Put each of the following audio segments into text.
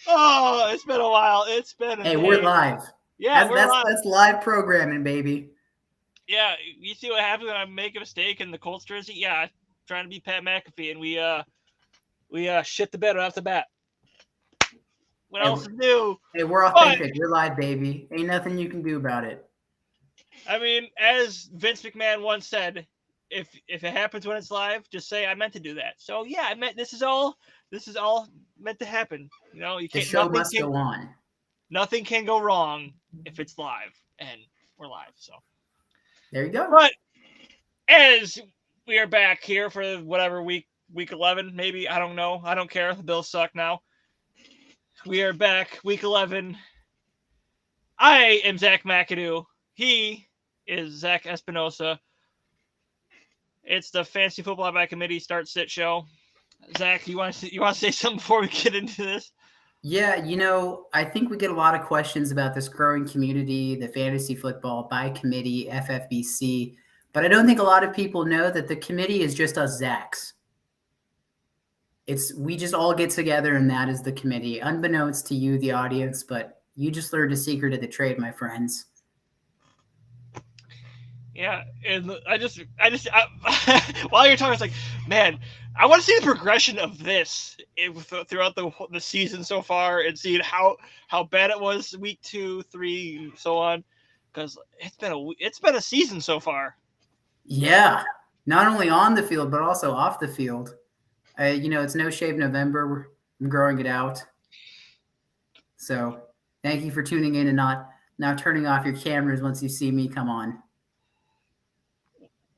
Oh, it's been a while. It's been a Hey, we're day. live. Yeah, That's we're that's live. that's live programming, baby. Yeah, you see what happens when I make a mistake in the Colts jersey? Yeah, I'm trying to be Pat McAfee, and we shit the bed right off the bat. What Hey, else is new? hey, we're But authentic. We're live, baby. Ain't nothing you can do about it. I mean, as Vince McMahon once said, if it happens when it's live, just say I meant to do that. So yeah, I meant this is all meant to happen. You know, you The can't show must go on. nothing can go wrong if it's live, and we're live. So, There you go. but as we are back here for whatever week 11 maybe, I don't know, I don't care, the Bills suck now. We are back week 11. I am Zach McAdoo. He is Zach Espinosa. It's the Fantasy Football by Committee Start Sit Show. Zach, you want to say something before we get into this? Yeah, I think we get a lot of questions about this growing community, the fantasy football by committee, FFBC, but I don't think a lot of people know that the committee is just us Zacks. It's we just all get together and that is the committee, unbeknownst to you, the audience, but you just learned a secret of the trade, my friends. Yeah, and while you're talking, it's like, man, I want to see the progression of this throughout the season so far, and seeing how bad it was week 2, 3, so on, because it's been a season so far. Yeah, not only on the field but also off the field. It's No Shave November. I'm growing it out. So thank you for tuning in and not now turning off your cameras once you see me come on.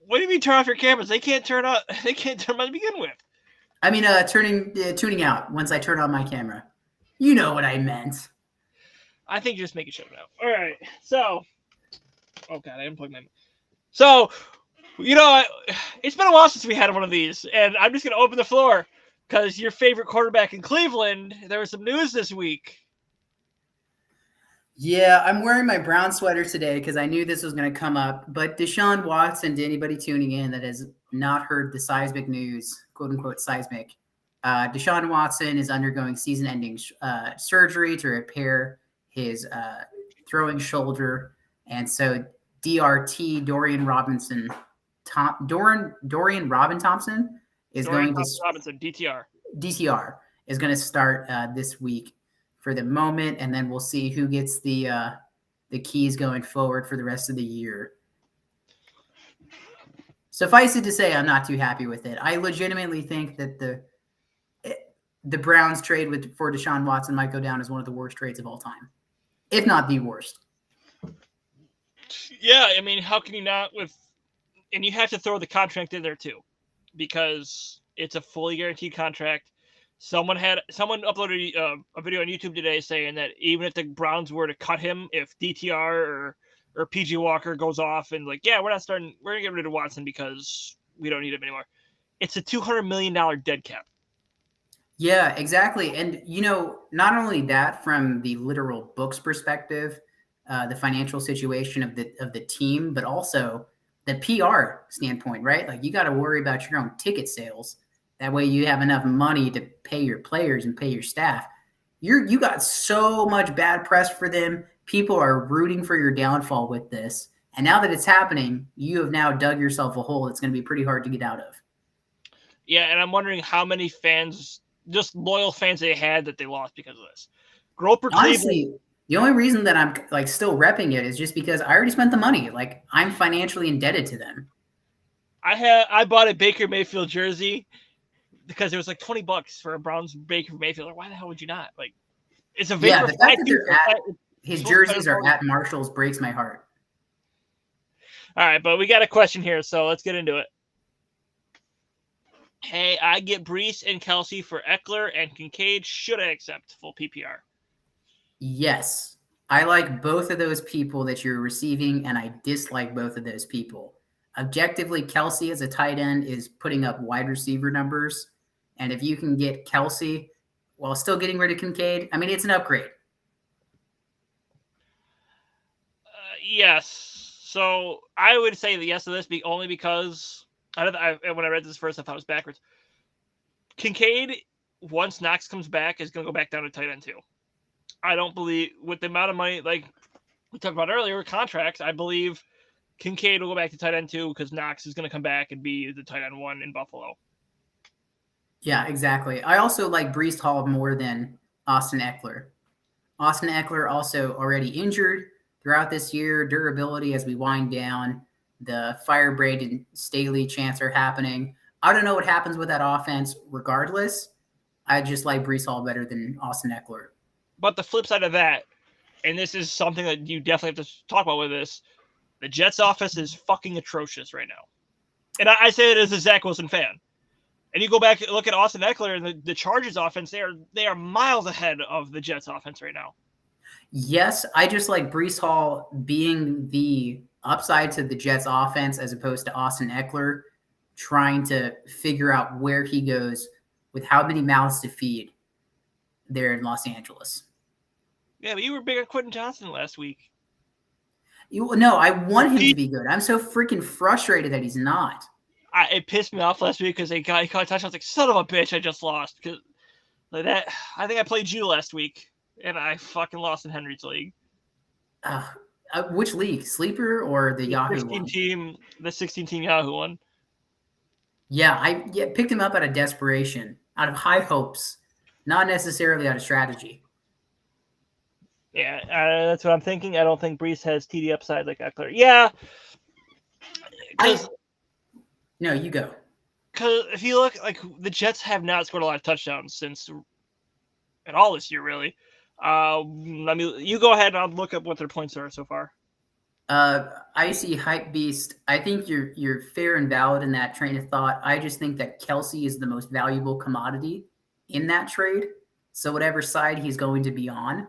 What do you mean turn off your cameras? They can't turn on. They can't turn on to begin with. I mean, tuning out once I turn on my camera. You know what I meant. I think you're just making shit up now. All right, so oh god, I unplugged my. So it's been a while since we had one of these, and I'm just gonna open the floor because your favorite quarterback in Cleveland. There was some news this week. Yeah, I'm wearing my brown sweater today because I knew this was going to come up. But Deshaun Watson, to anybody tuning in that has not heard the seismic news, quote unquote seismic, Deshaun Watson is undergoing season ending surgery to repair his throwing shoulder. And so DRT, Dorian Robin Thompson is Dorian going to Thompson Robinson, DTR. DTR is going to start this week for the moment, and then we'll see who gets the keys going forward for the rest of the year. Suffice it to say, I'm not too happy with it. I legitimately think that the Browns trade for Deshaun Watson might go down as one of the worst trades of all time, if not the worst. Yeah, I mean, how can you not with? And you have to throw the contract in there too, because it's a fully guaranteed contract. Someone uploaded a video on YouTube today saying that even if the Browns were to cut him, if DTR or PG Walker goes off and like, yeah, we're gonna get rid of Watson because we don't need him anymore. It's a $200 million dead cap. Yeah, exactly. And not only that from the literal books perspective, the financial situation of the team, but also the PR standpoint, right? Like you got to worry about your own ticket sales. That way you have enough money to pay your players and pay your staff. You got so much bad press for them. People are rooting for your downfall with this. And now that it's happening, you have now dug yourself a hole that's going to be pretty hard to get out of. Yeah, and I'm wondering how many fans, just loyal fans, they had that they lost because of this. Groper Cleveland. Honestly, the only reason that I'm like still repping it is just because I already spent the money. Like I'm financially indebted to them. I bought a Baker Mayfield jersey because it was like $20 for a Browns Baker Mayfield. Like, why the hell would you not? Like, it's a Yeah, Vapor the fact Fly that too. they're So at it's his supposed to be better jerseys are quality. at Marshalls breaks my heart. All right, but we got a question here, so let's get into it. Hey, I get Brees and Kelsey for Eckler and Kincaid. Should I accept full PPR? Yes. I like both of those people that you're receiving, and I dislike both of those people. Objectively, Kelsey as a tight end is putting up wide receiver numbers. And if you can get Kelsey while still getting rid of Kincaid, I mean, it's an upgrade. Yes. So I would say the yes to this only because when I read this first, I thought it was backwards. Kincaid once Knox comes back, is going to go back down to tight end too. I don't believe, with the amount of money, like we talked about earlier, contracts, I believe Kincaid will go back to tight end too because Knox is going to come back and be the tight end one in Buffalo. Yeah, exactly. I also like Breece Hall more than Austin Eckler. Austin Eckler also already injured throughout this year. Durability as we wind down. The Fire Braden Staley chants are happening. I don't know what happens with that offense regardless. I just like Breece Hall better than Austin Eckler. But the flip side of that, and this is something that you definitely have to talk about with this, the Jets offense is fucking atrocious right now. And I say it as a Zach Wilson fan. And you go back and look at Austin Eckler and the Chargers offense, they are miles ahead of the Jets offense right now. Yes, I just like Breece Hall being the upside to the Jets offense as opposed to Austin Eckler trying to figure out where he goes with how many mouths to feed there in Los Angeles. Yeah, but you were big on Quentin Johnson last week. No, I want him to be good. I'm so freaking frustrated that he's not. It pissed me off last week because he caught a touchdown. I was like, son of a bitch, I just lost. Because like that, I think I played you last week, and I fucking lost in Henry's league. Which league? Sleeper or the Yahoo 16 one? Team, the 16-team Yahoo one. Yeah, I picked him up out of desperation, out of high hopes, not necessarily out of strategy. Yeah, that's what I'm thinking. I don't think Breece has TD upside like Eckler. Yeah. No, you go. Because if you look, like, the Jets have not scored a lot of touchdowns since at all this year, really. You go ahead and I'll look up what their points are so far. Icy Hype Beast, I think you're fair and valid in that train of thought. I just think that Kelce is the most valuable commodity in that trade. So whatever side he's going to be on,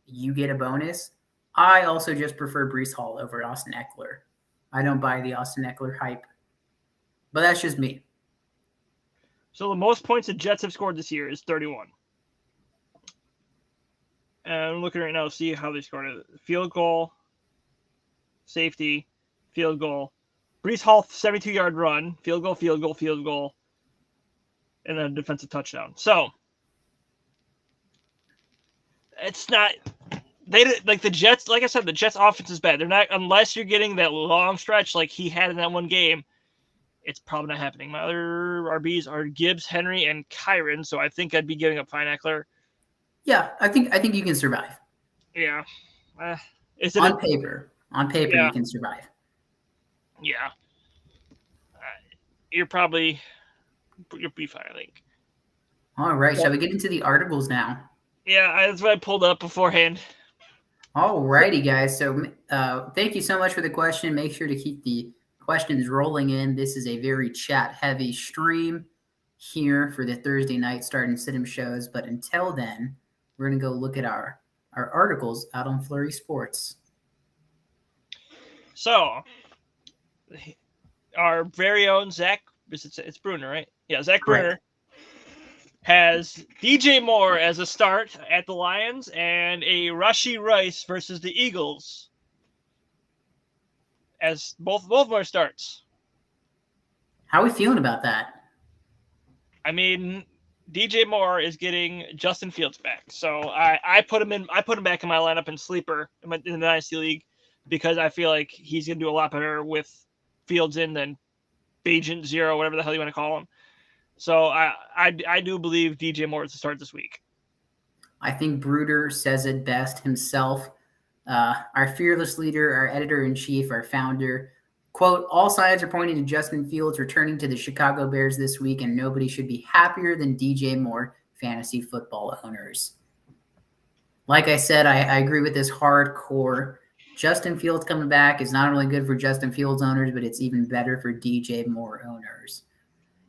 you get a bonus. I also just prefer Breece Hall over Austin Eckler. I don't buy the Austin Eckler hype. But that's just me. So the most points the Jets have scored this year is 31. And I'm looking right now to see how they scored it. Field goal, safety, field goal. Breece Hall, 72-yard run, field goal, field goal, field goal, and then a defensive touchdown. So it's not like the Jets. Like I said, the Jets' offense is bad. They're not, unless you're getting that long stretch like he had in that one game. It's probably not happening. My other RBs are Gibbs, Henry, and Kyron. So I think I'd be giving up Fine Eckler. Yeah, I think you can survive. Yeah. On paper, yeah. You can survive. Yeah. You'll be fine, I think. All right. Shall we get into the articles now? Yeah, that's what I pulled up beforehand. All righty, guys. So thank you so much for the question. Make sure to keep the questions rolling in. This is a very chat-heavy stream here for the Thursday night start and sit-em shows. But until then, we're going to go look at our articles out on Flurry Sports. So, our very own Zach, it's Bruner, right? Yeah, Zach Bruner has DJ Moore as a start at the Lions and a Rashee Rice versus the Eagles as both more starts. How are we feeling about that? I mean, DJ Moore is getting Justin Fields back, so I put him back in my lineup in sleeper in the Dynasty League because I feel like he's gonna do a lot better with Fields in than Agent Zero, whatever the hell you want to call him. So I do believe DJ Moore is to start this week. I think Bruder says it best himself. Our fearless leader, our editor-in-chief, our founder, quote, all signs are pointing to Justin Fields returning to the Chicago Bears this week, and nobody should be happier than DJ Moore fantasy football owners. Like I said, I agree with this hardcore. Justin Fields coming back is not only good for Justin Fields owners, but it's even better for DJ Moore owners.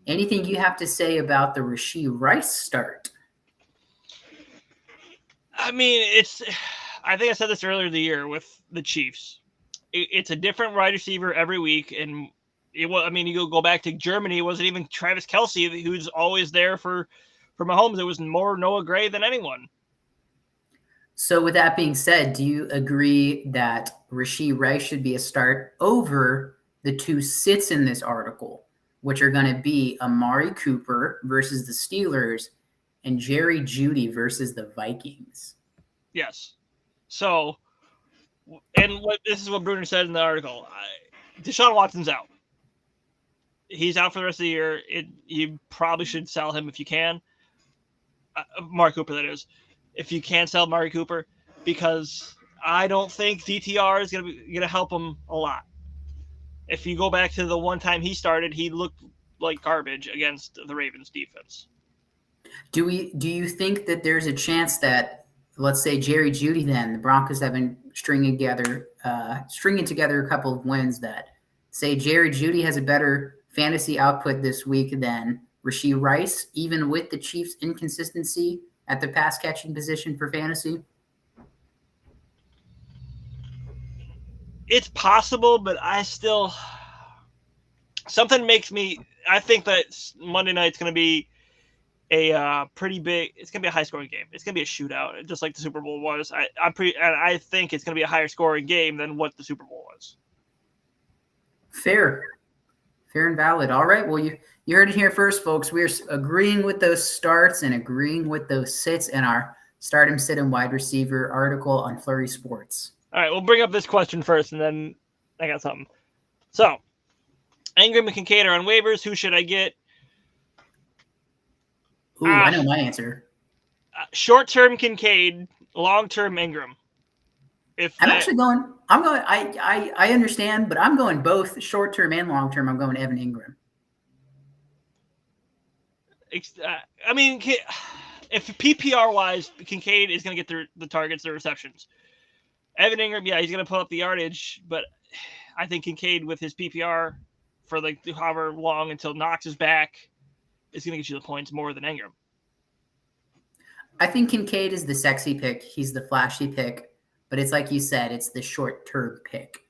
Anything you have to say about the Rashee Rice start? I mean, I think I said this earlier in the year with the Chiefs. It's a different wide receiver every week, and you go back to Germany. It wasn't even Travis Kelce who's always there for Mahomes. It was more Noah Gray than anyone. So with that being said, do you agree that Rashee Rice should be a start over the two sits in this article, which are going to be Amari Cooper versus the Steelers and Jerry Jeudy versus the Vikings. Yes. So, and this is what Bruner said in the article. Deshaun Watson's out. He's out for the rest of the year. You probably should sell him if you can. Mark Cooper, that is. If you can sell Mari Cooper, because I don't think DTR is gonna help him a lot. If you go back to the one time he started, he looked like garbage against the Ravens defense. Do you think that there's a chance that, let's say, Jerry Jeudy, then the Broncos have been stringing together a couple of wins, that say Jerry Jeudy has a better fantasy output this week than Rashee Rice, even with the Chiefs' inconsistency at the pass catching position for fantasy? It's possible, but something makes me. I think that Monday night's going to be a pretty big. It's going to be a high scoring game. It's going to be a shootout, just like the Super Bowl was. I think it's going to be a higher scoring game than what the Super Bowl was. Fair and valid. All right. Well, you heard it here first, folks. We're agreeing with those starts and agreeing with those sits in our start 'em, sit 'em wide receiver article on Flurry Sports. All right, we'll bring up this question first, and then I got something. So, Ingram and Kincaid are on waivers. Who should I get? Ooh, I know my answer. Short-term Kincaid, long-term Ingram. I understand, but I'm going both short-term and long-term. I'm going Evan Ingram. I mean, if PPR-wise, Kincaid is going to get the targets, the receptions. Evan Ingram, yeah, he's going to put up the yardage, but I think Kincaid with his PPR for like however long until Knox is back is going to get you the points more than Ingram. I think Kincaid is the sexy pick. He's the flashy pick, but it's like you said, it's the short-term pick.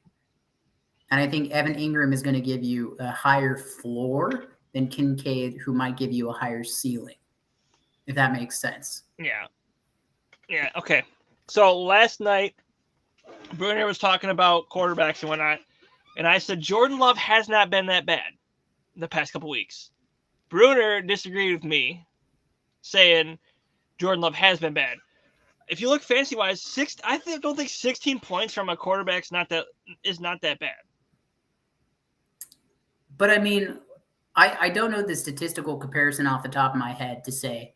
And I think Evan Ingram is going to give you a higher floor than Kincaid, who might give you a higher ceiling, if that makes sense. Yeah. Yeah, okay. So last night, Bruner was talking about quarterbacks and whatnot, and I said Jordan Love has not been that bad the past couple weeks. Bruner disagreed with me, saying Jordan Love has been bad. If you look fantasy-wise, don't think 16 points from a quarterback is not that bad. But I mean, I don't know the statistical comparison off the top of my head to say,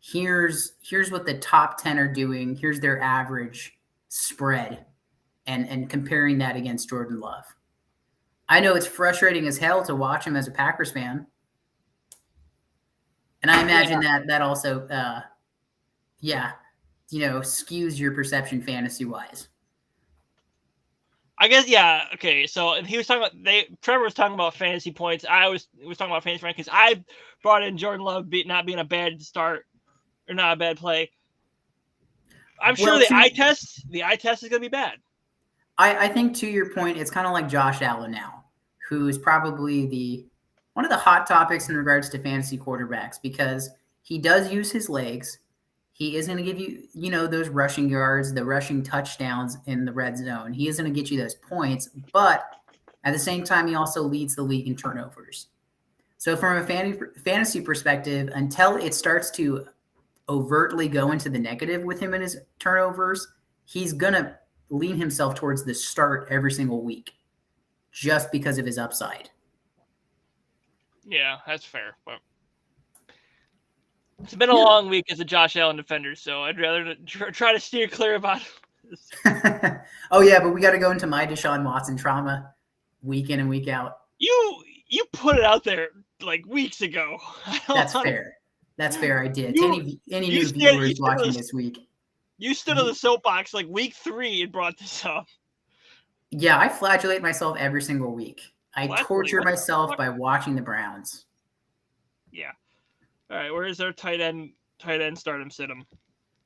here's what the top 10 are doing, here's their average spread, and comparing that against Jordan Love. I know it's frustrating as hell to watch him as a Packers fan. And I imagine that also, skews your perception fantasy-wise. I guess, yeah, okay. So he was talking about Trevor was talking about fantasy points. I was talking about fantasy rankings. I brought in Jordan Love not being a bad start or not a bad play. I'm sure the eye test is going to be bad. I think to your point, it's kind of like Josh Allen now, who is probably one of the hot topics in regards to fantasy quarterbacks, because he does use his legs. He is going to give you, those rushing yards, the rushing touchdowns in the red zone. He is going to get you those points, but at the same time, he also leads the league in turnovers. So from a fantasy perspective, until it starts to overtly go into the negative with him and his turnovers, he's going to lean himself towards the start every single week just because of his upside. Yeah, that's fair. But it's been a long week as a Josh Allen defender, so I'd rather try to steer clear about this. Oh, yeah, but we got to go into my Deshaun Watson trauma week in and week out. You put it out there like weeks ago. That's fair. That's fair. I did. Any new viewers watching this week? You stood on the soapbox like week 3 and brought this up. Yeah, I flagellate myself every single week. I torture myself by watching the Browns. Yeah. All right, where is our tight end start him, sit him?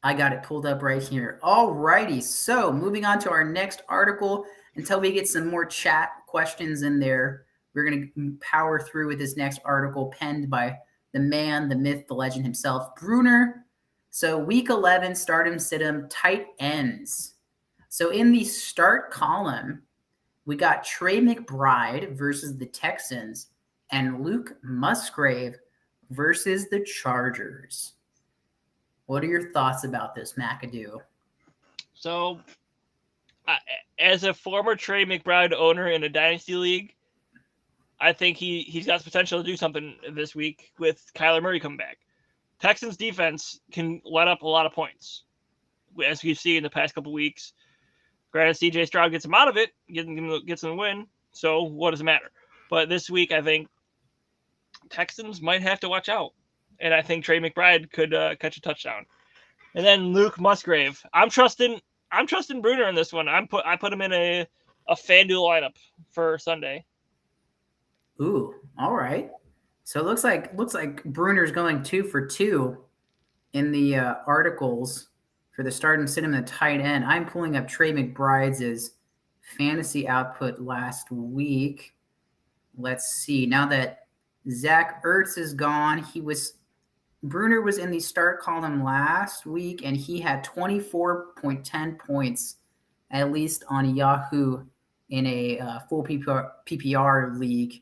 I got it pulled up right here. All righty. So moving on to our next article, until we get some more chat questions in there, we're going to power through with this next article penned by the man, the myth, the legend himself, Bruner. So week 11, start him, sit him, tight ends. So in the start column, we got Trey McBride versus the Texans and Luke Musgrave versus the Chargers. What are your thoughts about this, McAdoo? So, as a former Trey McBride owner in a dynasty league, I think he's got the potential to do something this week with Kyler Murray coming back. Texans defense can let up a lot of points, as we've seen in the past couple weeks. Granted, CJ Stroud gets him out of it, gets him a win. So what does it matter? But this week, I think Texans might have to watch out, and I think Trey McBride could catch a touchdown. And then Luke Musgrave, I'm trusting Bruner in this one. I put him in a FanDuel lineup for Sunday. Ooh, all right. So it looks like Bruner's going 2 for 2 in the articles for the start and sit him in the tight end. I'm pulling up Trey McBride's fantasy output last week. Let's see. Now that Zach Ertz is gone, Bruner was in the start column last week, and he had 24.10 points, at least on Yahoo, in a full PPR league.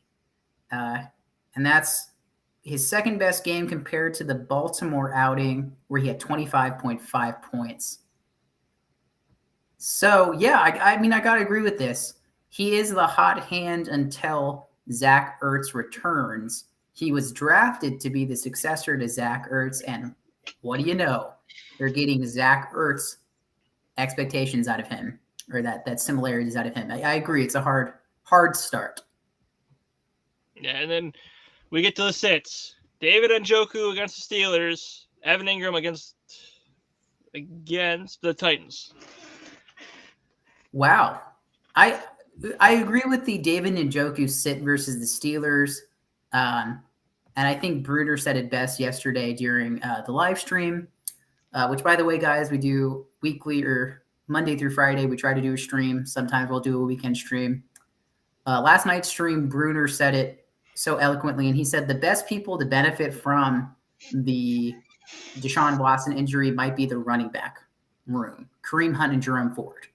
And that's his second best game compared to the Baltimore outing, where he had 25.5 points. So, yeah, I mean, I got to agree with this. He is the hot hand until Zach Ertz returns. He was drafted to be the successor to Zach Ertz, and what do you know? They're getting Zach Ertz expectations out of him, or that similarities out of him. I agree. It's a hard start. Yeah, and then we get to the sits. David Njoku against the Steelers. Evan Ingram against the Titans. Wow. I agree with the David Njoku sit versus the Steelers. And I think Bruder said it best yesterday during the live stream, which, by the way, guys, we do weekly or Monday through Friday. We try to do a stream. Sometimes we'll do a weekend stream. Last night's stream, Bruner said it so eloquently, and he said the best people to benefit from the Deshaun Watson injury might be the running back room, Kareem Hunt and Jerome Ford.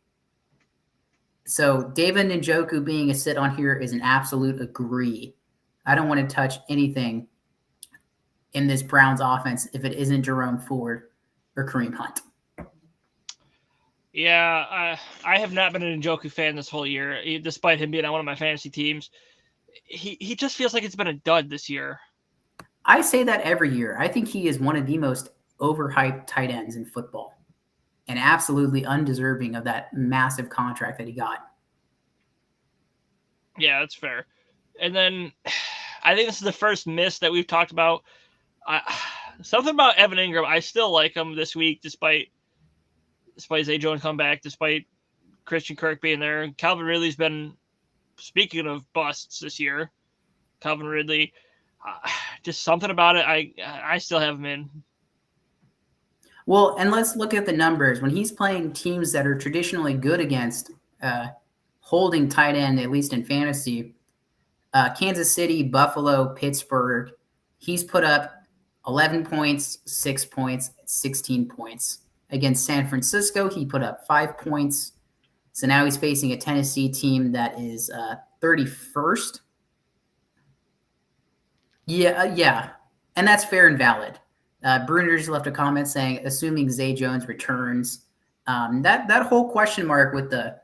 So David Njoku being a sit on here is an absolute agree. I don't want to touch anything in this Browns offense if it isn't Jerome Ford or Kareem Hunt. Yeah, I have not been an Njoku fan this whole year, despite him being on one of my fantasy teams. He just feels like it's been a dud this year. I say that every year. I think he is one of the most overhyped tight ends in football and absolutely undeserving of that massive contract that he got. Yeah, that's fair. And then I think this is the first miss that we've talked about. Something about Evan Ingram. I still like him this week, despite Zay Jones coming back, despite Christian Kirk being there. Calvin Ridley's been, speaking of busts this year, Calvin Ridley, just something about it. I still have him in. Well, and let's look at the numbers. When he's playing teams that are traditionally good against holding tight end, at least in fantasy, Kansas City, Buffalo, Pittsburgh, he's put up 11 points, 6 points, 16 points. Against San Francisco, he put up 5 points. So now he's facing a Tennessee team that is 31st. Yeah. And that's fair and valid. Bruner just left a comment saying, assuming Zay Jones returns. That whole question mark with the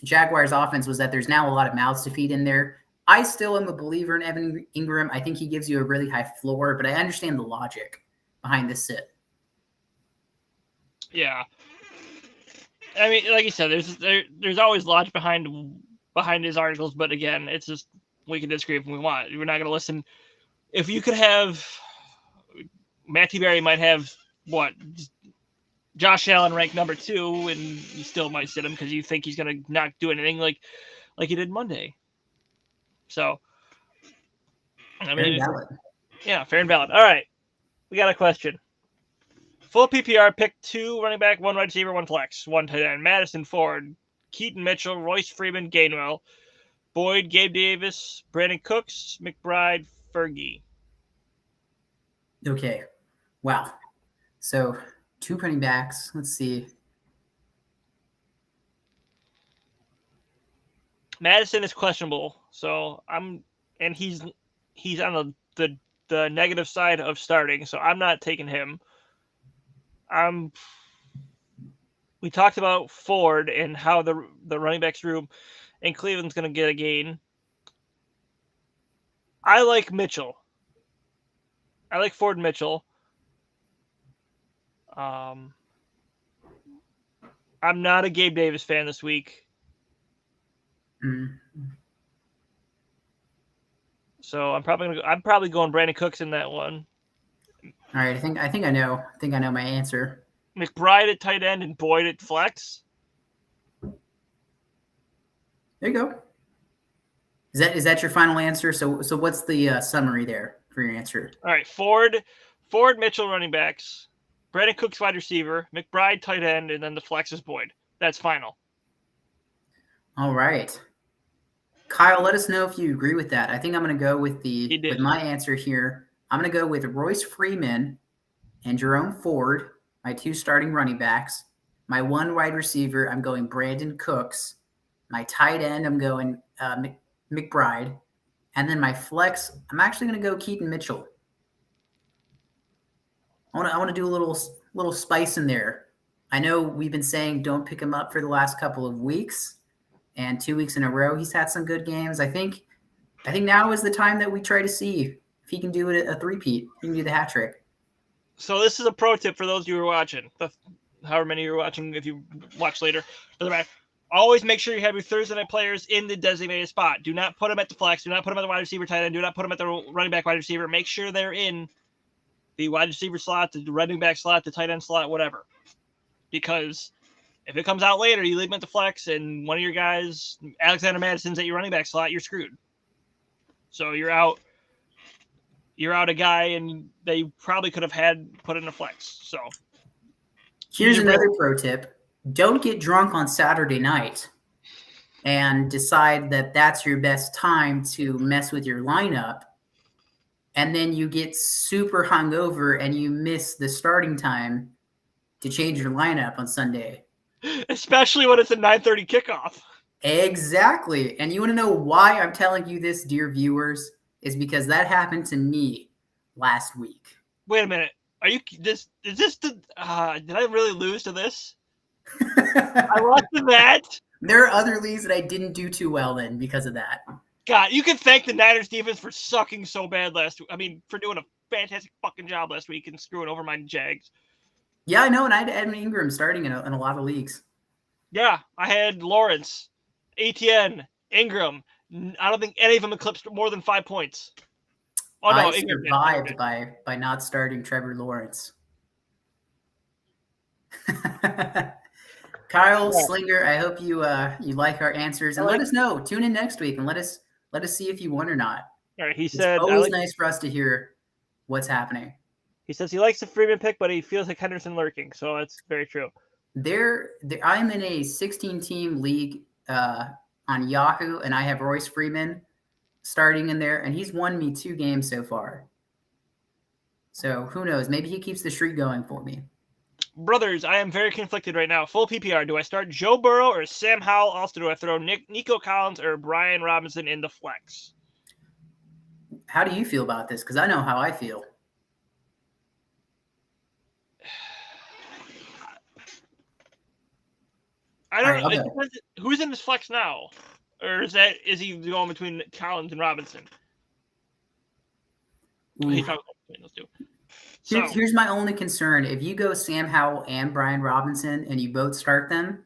Jaguars offense was that there's now a lot of mouths to feed in there. I still am a believer in Evan Ingram. I think he gives you a really high floor, but I understand the logic behind this sit. Yeah. I mean, like you said, there's always logic behind his articles, but again, it's just we can disagree if we want. We're not going to listen. If you could have Matthew Berry might have Josh Allen ranked number 2, and you still might sit him because you think he's going to not do anything like he did Monday. So, I mean, fair and valid. All right, we got a question. Full PPR, pick 2 running back, 1 wide receiver, 1 flex, 1 tight end. Madison, Ford, Keaton Mitchell, Royce Freeman, Gainwell, Boyd, Gabe Davis, Brandon Cooks, McBride, Fergie. Okay. Wow. So 2 running backs. Let's see. Madison is questionable, so he's on the negative side of starting, so I'm not taking him. We talked about Ford and how the running backs room in Cleveland's going to get a gain. I like Mitchell. I like Ford and Mitchell. I'm not a Gabe Davis fan this week. So I'm probably going Brandon Cooks in that one. All right, I think I know my answer. McBride at tight end and Boyd at flex. There you go. Is that your final answer? So what's the summary there for your answer? All right, Ford, Mitchell running backs, Brandon Cooks wide receiver, McBride tight end, and then the flex is Boyd. That's final. All right. Kyle, let us know if you agree with that. I think I'm going to go with my answer here. I'm going to go with Royce Freeman and Jerome Ford, my 2 starting running backs. My 1 wide receiver, I'm going Brandon Cooks. My tight end, I'm going McBride. And then my flex, I'm actually going to go Keaton Mitchell. I want to do a little spice in there. I know we've been saying don't pick him up for the last couple of weeks, and 2 weeks in a row he's had some good games. I think now is the time that we try to see if he can do it a three-peat. He can do the hat trick. So this is a pro tip for those of you who are watching. However many you're watching, if you watch later, doesn't matter. Always make sure you have your Thursday night players in the designated spot. Do not put them at the flex. Do not put them at the wide receiver tight end. Do not put them at the running back wide receiver. Make sure they're in the wide receiver slot, the running back slot, the tight end slot, whatever. Because if it comes out later, you leave them at the flex, and one of your guys, Alexander Madison's at your running back slot, you're screwed. So you're out a guy, and they probably could have had put in a flex. So here's another pro tip. Don't get drunk on Saturday night and decide that that's your best time to mess with your lineup. And then you get super hungover and you miss the starting time to change your lineup on Sunday. Especially when it's a 9:30 kickoff. Exactly. And you want to know why I'm telling you this, dear viewers, is because that happened to me last week. Wait a minute. Did I really lose to this? I lost to that. There are other leagues that I didn't do too well in because of that. God, you can thank the Niners defense for sucking so bad for doing a fantastic fucking job last week and screwing over my Jags. Yeah, I know, and I had Evan Ingram starting in a lot of leagues. Yeah, I had Lawrence, Etienne, Ingram. I don't think any of them eclipsed more than 5 points. Oh, no, I survived by not starting Trevor Lawrence. Kyle Slinger, I hope you like our answers, and let us know. Tune in next week and let us see if you won or not. All right, he said it's always nice for us to hear what's happening. He says he likes the Freeman pick, but he feels like Henderson lurking, so that's very true. I'm in a 16-team league on Yahoo, and I have Royce Freeman starting in there, and he's won me 2 games so far. So who knows? Maybe he keeps the streak going for me. Brothers, I am very conflicted right now. Full PPR. Do I start Joe Burrow or Sam Howell? Also, do I throw Nico Collins or Brian Robinson in the flex? How do you feel about this? Because I know how I feel. I don't know. Who's in this flex now? Or is he going between Collins and Robinson? He's probably between those two. Here's my only concern. If you go Sam Howell and Brian Robinson and you both start them,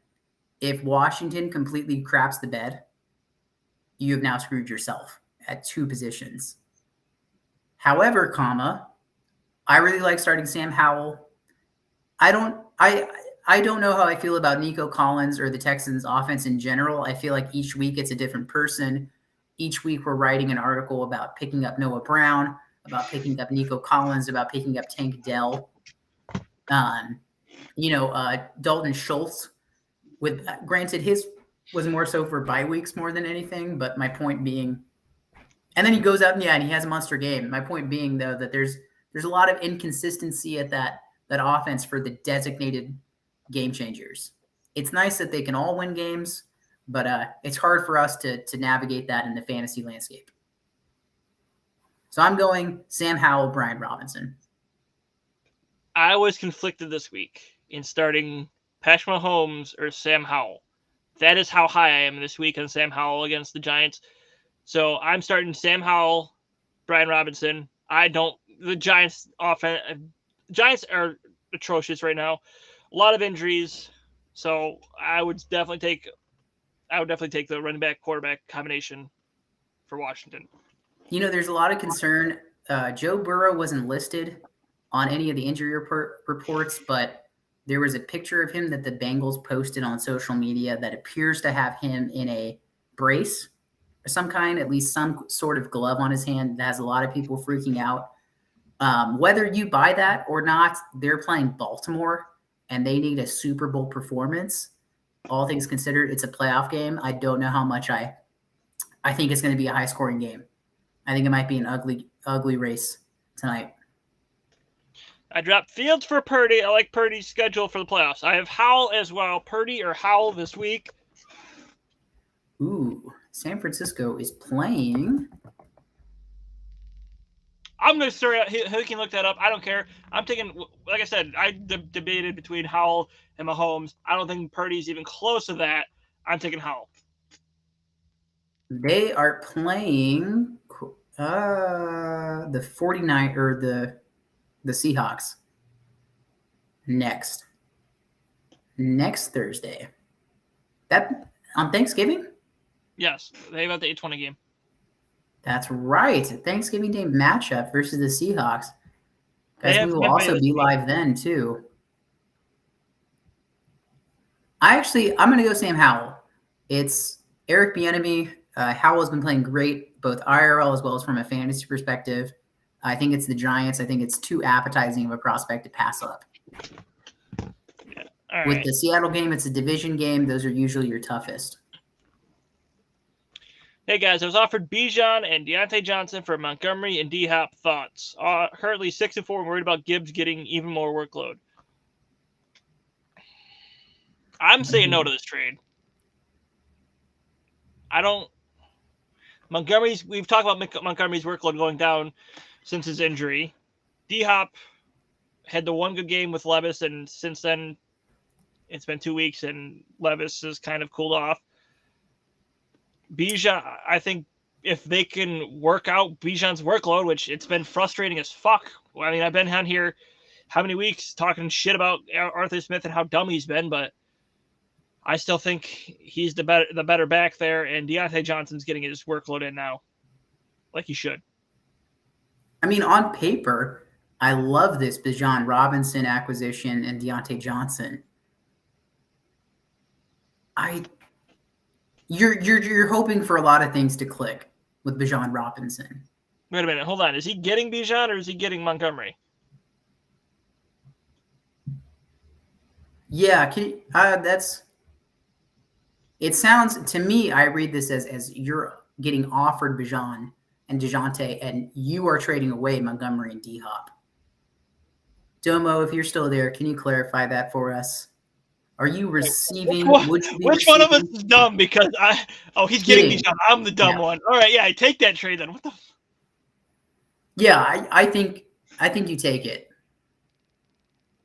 if Washington completely craps the bed, you have now screwed yourself at 2 positions. However, I really like starting Sam Howell. I don't know how I feel about Nico Collins or the Texans offense in general. I feel like each week it's a different person. Each week we're writing an article about picking up Noah Brown, about picking up Nico Collins, about picking up Tank Dell. Dalton Schultz. Granted, his was more so for bye weeks more than anything, but my point being, and then he goes out and he has a monster game. My point being, though, that there's a lot of inconsistency at that offense for the designated game changers. It's nice that they can all win games, but it's hard for us to navigate that in the fantasy landscape. So I'm going Sam Howell, Brian Robinson. I was conflicted this week in starting Patrick Mahomes or Sam Howell. That is how high I am this week on Sam Howell against the Giants. So I'm starting Sam Howell, Brian Robinson. The Giants offense. Giants are atrocious right now. A lot of injuries. So I would definitely take the running back quarterback combination for Washington. There's a lot of concern. Joe Burrow wasn't listed on any of the injury reports, but there was a picture of him that the Bengals posted on social media that appears to have him in a brace of some kind, at least some sort of glove on his hand. That has a lot of people freaking out. Whether you buy that or not, they're playing Baltimore, and they need a Super Bowl performance. All things considered, it's a playoff game. I don't know how much I think it's going to be a high-scoring game. I think it might be an ugly race tonight. I dropped Fields for Purdy. I like Purdy's schedule for the playoffs. I have Howell as well. Purdy or Howell this week. Ooh, San Francisco is playing. I'm going to start. He can look that up. I don't care. I'm taking, like I said, I debated between Howell and Mahomes. I don't think Purdy's even close to that. I'm taking Howell. They are playing the 49 or the Seahawks next Thursday. That on Thanksgiving? Yes, they have the 8:20 game. That's right. Thanksgiving Day matchup versus the Seahawks. Guys, we will also be live then too. I'm going to go Sam Howell. It's Eric Bieniemy. Howell's been playing great, both IRL as well as from a fantasy perspective. I think it's the Giants. I think it's too appetizing of a prospect to pass up. Yeah. All right. With the Seattle game, it's a division game. Those are usually your toughest. Hey, guys, I was offered Bijan and Deontay Johnson for Montgomery and D-Hop. Thoughts? Currently 6-4, worried about Gibbs getting even more workload. I'm saying no to this trade. We've talked about Montgomery's workload going down since his injury. D-Hop had the one good game with Levis, and since then it's been 2 weeks, and Levis has kind of cooled off. Bijan, I think if they can work out Bijan's workload, which it's been frustrating as fuck. I mean, I've been on here how many weeks talking shit about Arthur Smith and how dumb he's been, but I still think he's the better back there, and Deontay Johnson's getting his workload in now, like he should. I mean, on paper, I love this Bijan Robinson acquisition and Deontay Johnson. You're hoping for a lot of things to click with Bijan Robinson. Wait a minute, hold on. Is he getting Bijan or is he getting Montgomery? Yeah, it sounds to me, I read this as you're getting offered Bijan and DeJounte, and you are trading away Montgomery and D-Hop. Domo, if you're still there, can you clarify that for us? Are you receiving? Which one of us is dumb? Because he's getting Bijan. I'm the dumb one. All right, yeah, take that trade then. What the? Yeah, I think you take it.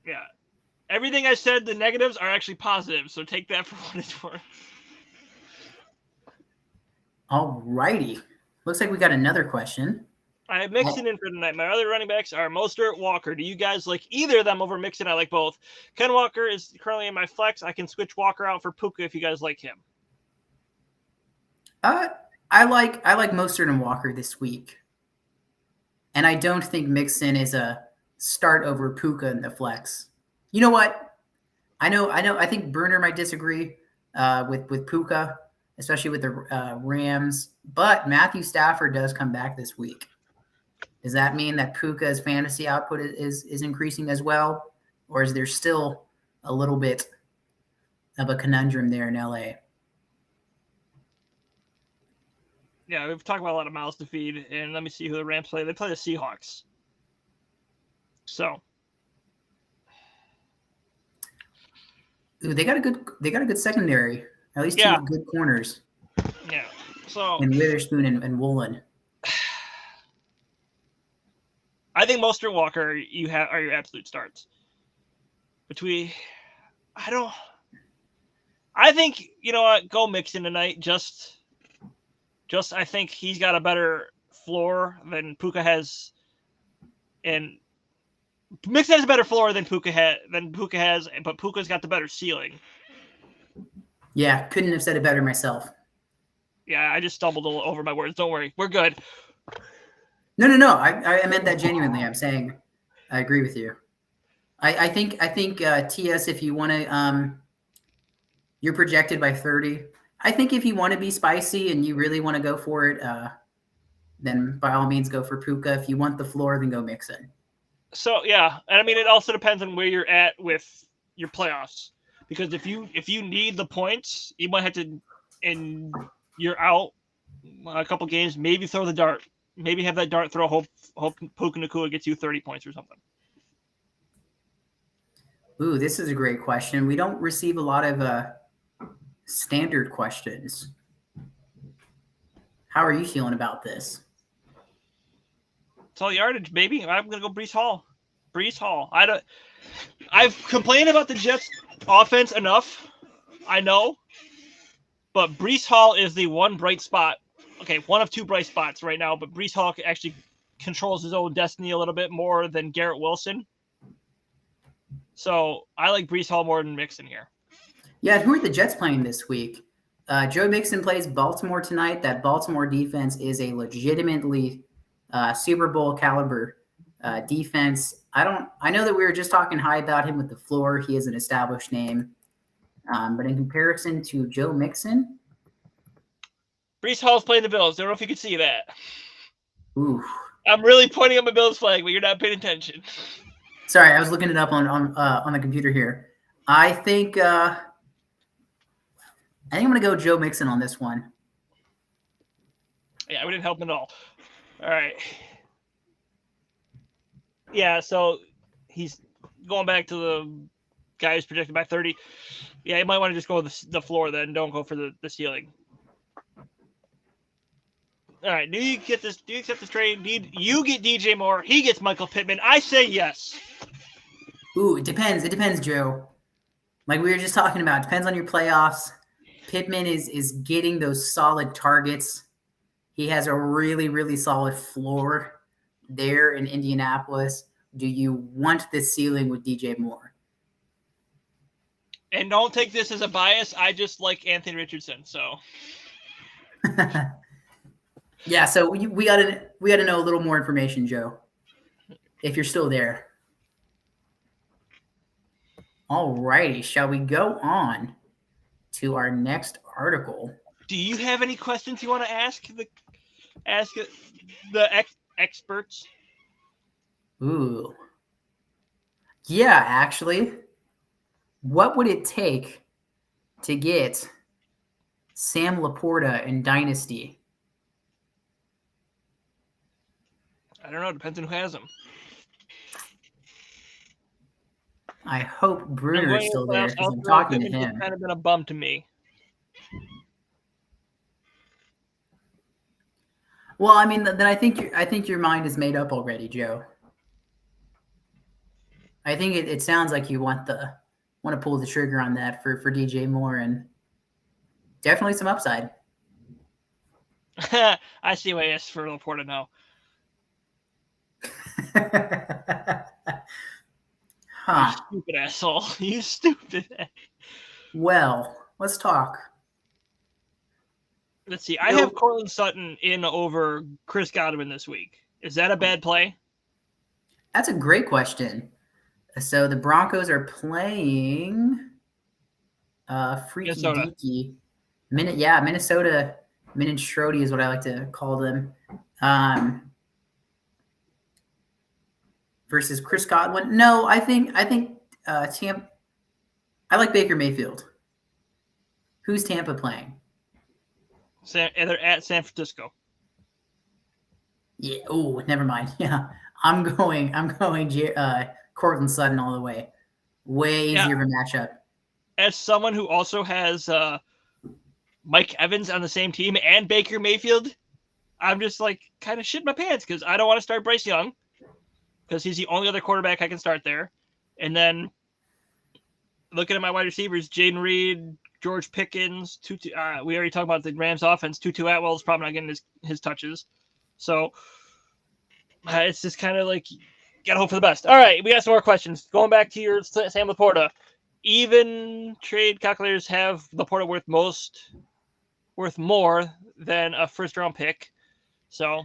Yeah, everything I said, the negatives are actually positive. So take that for what it's worth. All righty. Looks like we got another question. I have Mixon in for tonight. My other running backs are Mostert, Walker. Do you guys like either of them over Mixon? I like both. Ken Walker is currently in my flex. I can switch Walker out for Puka if you guys like him. I like Mostert and Walker this week. And I don't think Mixon is a start over Puka in the flex. You know what? I know. I think Bruner might disagree with Puka, especially with the Rams. But Matthew Stafford does come back this week. Does that mean that Puka's fantasy output is increasing as well? Or is there still a little bit of a conundrum there in LA? Yeah, we've talked about a lot of mouths to feed, and let me see who the Rams play. They play the Seahawks. So, ooh, they got a good secondary. At least two good corners. Yeah. So and Witherspoon and Woolen. I think Mostert, Walker are your absolute starts. I think, you know what, go Mixon tonight. Just I think he's got a better floor than Puka has, and Mixon has a better floor than Puka has, but Puka's got the better ceiling. Yeah, couldn't have said it better myself. Yeah, I just stumbled over my words. Don't worry, we're good. No. I meant that genuinely. I'm saying I agree with you. I think TS, if you want to, you're projected by 30. I think if you want to be spicy and you really want to go for it, then by all means go for Puka. If you want the floor, then go Mixon. So yeah, and I mean it also depends on where you're at with your playoffs, because if you need the points, you might have to, and you're out a couple games, maybe throw the dart, maybe have that dart throw. Hope Puka Nacua gets you 30 points or something. Ooh, this is a great question. We don't receive a lot of standard questions. How are you feeling about this? It's all yardage, baby. I'm gonna go Breece Hall. I've complained about the Jets offense enough, I know, but Breece Hall is the one bright spot. Okay, one of two bright spots right now, but Breece Hall actually controls his own destiny a little bit more than Garrett Wilson. So I like Breece Hall more than Mixon here. Yeah, who are the Jets playing this week? Joe Mixon plays Baltimore tonight. That Baltimore defense is a legitimately Super Bowl caliber defense. I know that we were just talking high about him with the floor. He is an established name. But in comparison to Joe Mixon, Breece Hall's playing the Bills. I don't know if you can see that. Ooh. I'm really pointing at my Bills flag, but you're not paying attention. Sorry, I was looking it up on the computer here. I think I'm going to go Joe Mixon on this one. Yeah, we didn't help him at all. All right. Yeah, so he's going back to the guy who's projected by 30. Yeah, you might want to just go with the floor then. Don't go for the ceiling. All right, do you accept this trade? You get DJ Moore. He gets Michael Pittman. I say yes. Ooh, it depends. It depends, Joe. Like we were just talking about, it depends on your playoffs. Pittman is getting those solid targets. He has a really, really solid floor there in Indianapolis. Do you want the ceiling with DJ Moore? And don't take this as a bias. I just like Anthony Richardson, so. Yeah, so we gotta know a little more information, Joe, if you're still there. All righty, shall we go on to our next article? Do you have any questions you want to ask the experts? Ooh. Yeah, actually. What would it take to get Sam Laporta in Dynasty? I don't know. Depends on who has him. I hope Bruner is still there because I'm talking to him. It's kind of been a bum to me. Well, I mean, then I think your mind is made up already, Joe. I think it sounds like you want to pull the trigger on that for DJ Moore, and definitely some upside. I see why I asked for Laporta now. Huh. You stupid asshole. You stupid. Well, let's talk. Let's see. I have Courtland Sutton in over Chris Godwin this week. Is that a bad play? That's a great question. So the Broncos are playing Freaky Deaky. Minnesota Minstrody is what I like to call them. Versus Chris Godwin. No, I think Tampa. I like Baker Mayfield. Who's Tampa playing? They're at San Francisco. Yeah. Oh, never mind. Yeah, I'm going Courtland Sutton all the way. Way easier of a matchup. As someone who also has Mike Evans on the same team and Baker Mayfield, I'm just like kind of shitting my pants because I don't want to start Bryce Young because he's the only other quarterback I can start there. And then looking at my wide receivers, Jaden Reed, George Pickens, we already talked about the Rams offense. Tutu Atwell's probably not getting his touches. So it's just kind of like, gotta hope for the best. All right, we got some more questions. Going back to your Sam Laporta. Even trade calculators have Laporta worth more than a first round pick. So,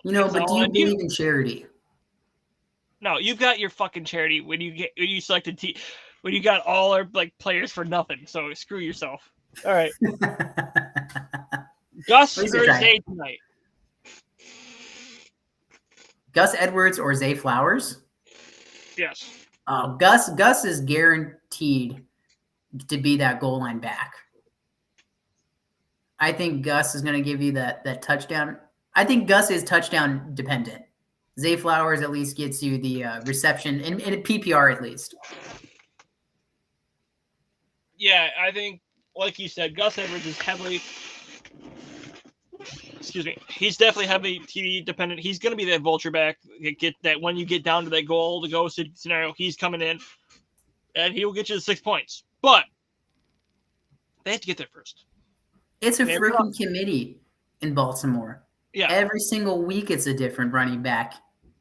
but do you believe in charity? No, you've got your fucking charity when you selected when you got all our players for nothing. So screw yourself. All right, Gus or Zay tonight? Gus Edwards or Zay Flowers? Yes. Gus is guaranteed to be that goal line back. I think Gus is going to give you that touchdown. I think Gus is touchdown dependent. Zay Flowers at least gets you the reception in a PPR at least. Yeah, I think, like you said, Gus Edwards is heavily. Excuse me. He's definitely heavily TD dependent. He's going to be that vulture back. Get that when you get down to that goal to go scenario, he's coming in, and he will get you the 6 points. But they have to get there first. It's a freaking committee in Baltimore. Yeah. Every single week, it's a different running back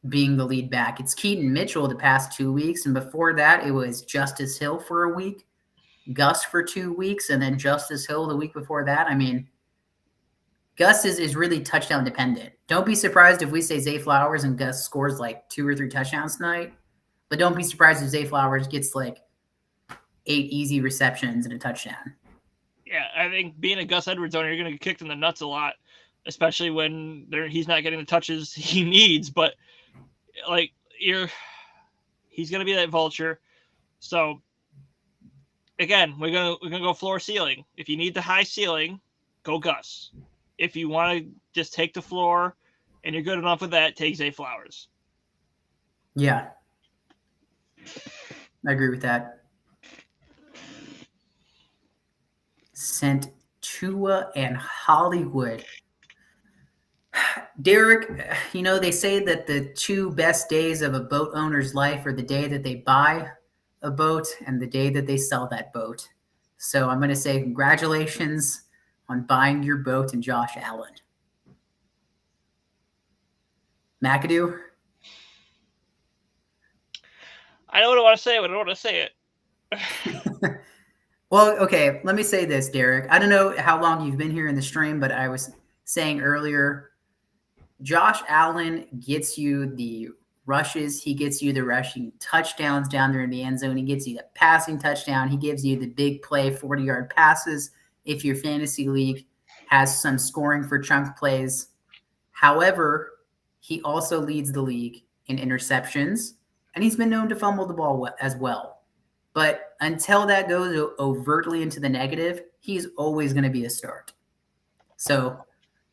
being the lead back. It's Keaton Mitchell the past 2 weeks, and before that, it was Justice Hill for a week, Gus for 2 weeks, and then Justice Hill the week before that. I mean, Gus is really touchdown dependent. Don't be surprised if we say Zay Flowers and Gus scores like 2 or 3 touchdowns tonight, but don't be surprised if Zay Flowers gets like 8 easy receptions and a touchdown. Yeah, I think being a Gus Edwards owner, you're going to get kicked in the nuts a lot, especially when he's not getting the touches he needs. But he's going to be that vulture. So again, we're gonna go floor ceiling. If you need the high ceiling, go Gus. If you want to just take the floor and you're good enough with that, take Zay Flowers. Yeah, I agree with that. Sent Tua and Hollywood. Derek, they say that the 2 best days of a boat owner's life are the day that they buy a boat and the day that they sell that boat. So I'm going to say congratulations on buying your boat and Josh Allen. McAdoo? I don't want to say it, but I don't want to say it. Well, okay, let me say this, Derek. I don't know how long you've been here in the stream, but I was saying earlier, Josh Allen gets you the rushes. He gets you the rushing touchdowns down there in the end zone. He gets you the passing touchdown. He gives you the big play 40-yard passes if your fantasy league has some scoring for chunk plays. However, he also leads the league in interceptions, and he's been known to fumble the ball as well. But until that goes overtly into the negative, he's always going to be a start. So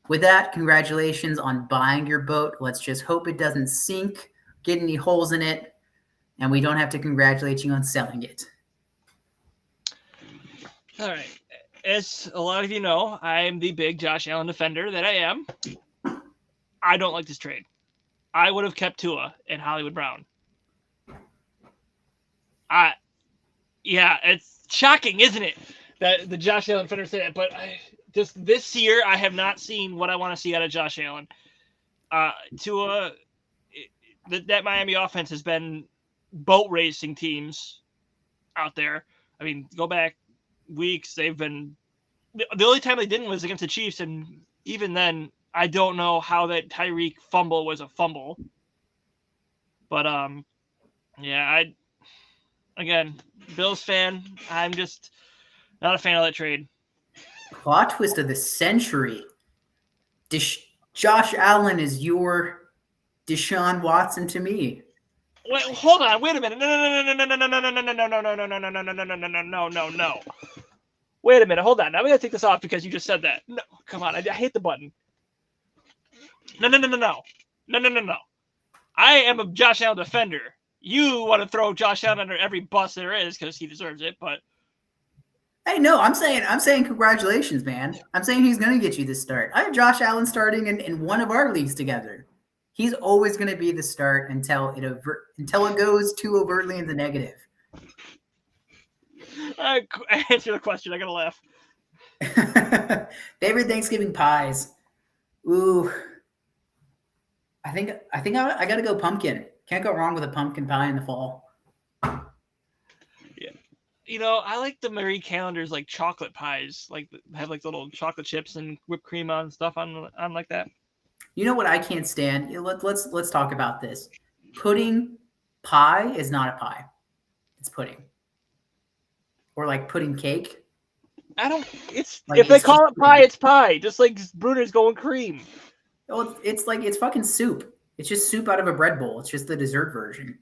with that, congratulations on buying your boat. Let's just hope it doesn't sink, get any holes in it, and we don't have to congratulate you on selling it. All right. As a lot of you know, I'm the big Josh Allen defender that I am. I don't like this trade. I would have kept Tua and Hollywood Brown. Yeah, it's shocking, isn't it, that the Josh Allen defender said it? But just this year, I have not seen what I want to see out of Josh Allen. Tua, that Miami offense has been boat racing teams out there. I mean, go back weeks, they've been – the only time they didn't was against the Chiefs, and even then, I don't know how that Tyreek fumble was a fumble. But, yeah, again, Bills fan, I'm just not a fan of that trade. Plot twist of the century. Josh Allen is your Deshaun Watson to me. Wait, hold on. Wait a minute. No. Wait a minute. Hold on. Now we gotta take this off because you just said that. No, come on. I hate the button. No. I am a Josh Allen defender. You want to throw Josh Allen under every bus there is because he deserves it, but hey, no, I'm saying congratulations, man. I'm saying he's going to get you the start. I have Josh Allen starting in one of our leagues together. He's always going to be the start until it goes too overtly in the negative. Answer the question. I gotta laugh. Favorite Thanksgiving pies. Ooh. I think I gotta go pumpkin. Can't go wrong with a pumpkin pie in the fall. Yeah. I like the Marie Callender's like chocolate pies, like have like little chocolate chips and whipped cream on stuff on like that. You know what I can't stand? Let's talk about this. Pudding pie is not a pie. It's pudding. Or like pudding cake. It's like, if they call it pie, it's pie. Just like Bruner's going cream. Oh, it's like it's fucking soup. It's just soup out of a bread bowl. It's just the dessert version.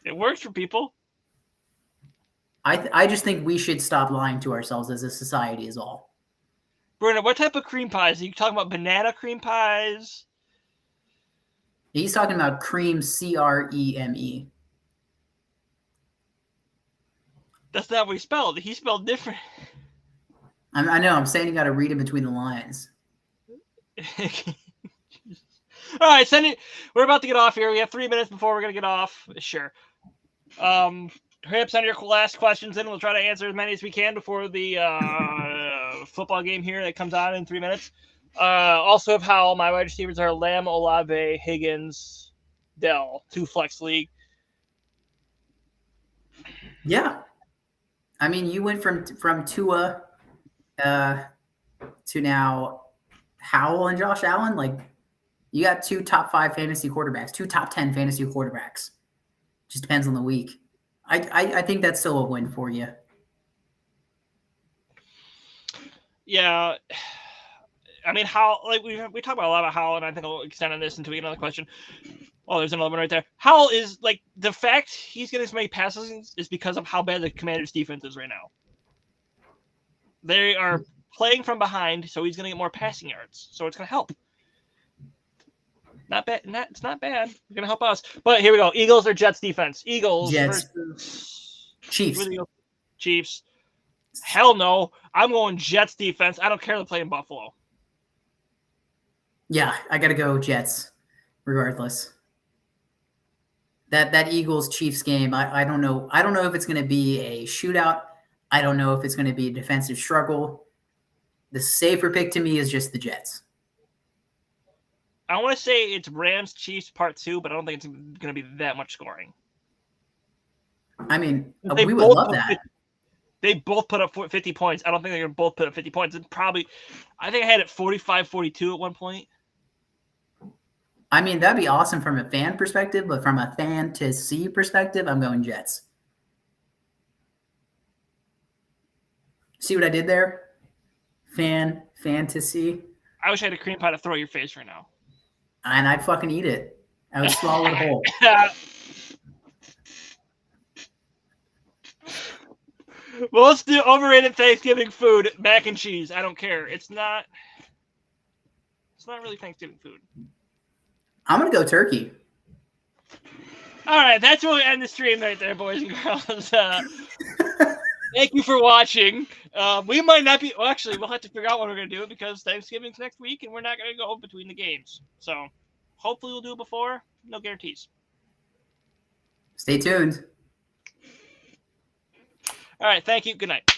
It works for people. I just think we should stop lying to ourselves as a society is all. Bruno, what type of cream pies? Are you talking about banana cream pies? He's talking about cream, CREME. That's not what he spelled. He spelled different. I know. I'm saying you got to read in between the lines. All right, send it. We're about to get off here. We have 3 minutes before we're gonna get off. Sure. Hurry up, send your last questions in. We'll try to answer as many as we can before the football game here that comes on in 3 minutes. Also, of how my wide receivers are Lamb, Olave, Higgins, Dell, 2 flex league. Yeah, I mean, you went from Tua to now Howell and Josh Allen. Like, you got 2 top 5 fantasy quarterbacks, 2 top 10 fantasy quarterbacks. Just depends on the week. I think that's still a win for you. Yeah. I mean, how, like, we talk about a lot about Howell, and I think I'll extend on this until we get another question. Oh, there's another one right there. Howell is, like, the fact he's getting so many passes is because of how bad the Commanders' defense is right now. They are playing from behind, so he's going to get more passing yards. So it's going to help. Not bad. It's not bad. It's going to help us. But here we go. Eagles or Jets defense? Eagles Jets. Versus Chiefs. Chiefs. Hell no. I'm going Jets defense. I don't care to play in Buffalo. Yeah, I got to go Jets regardless. That Eagles Chiefs game, I don't know. I don't know if it's going to be a shootout. I don't know if it's going to be a defensive struggle. The safer pick to me is just the Jets. I want to say it's Rams Chiefs part 2, but I don't think it's going to be that much scoring. I mean, we would love that. They both put up 50 points. I don't think they're going to both put up 50 points. It's probably, I think I had it 45-42 at one point. I mean, that'd be awesome from a fan perspective, but from a fantasy perspective, I'm going Jets. See what I did there? Fantasy. I wish I had a cream pie to throw at your face right now. And I'd fucking eat it. I would swallow it whole. Most overrated Thanksgiving food, mac and cheese. I don't care. It's not really Thanksgiving food. I'm going to go turkey. All right, that's where we end the stream right there, boys and girls. Thank you for watching. We might not be... Well, actually, we'll have to figure out when we're going to do it because Thanksgiving's next week, and we're not going to go between the games. So, hopefully we'll do it before. No guarantees. Stay tuned. All right, thank you. Good night.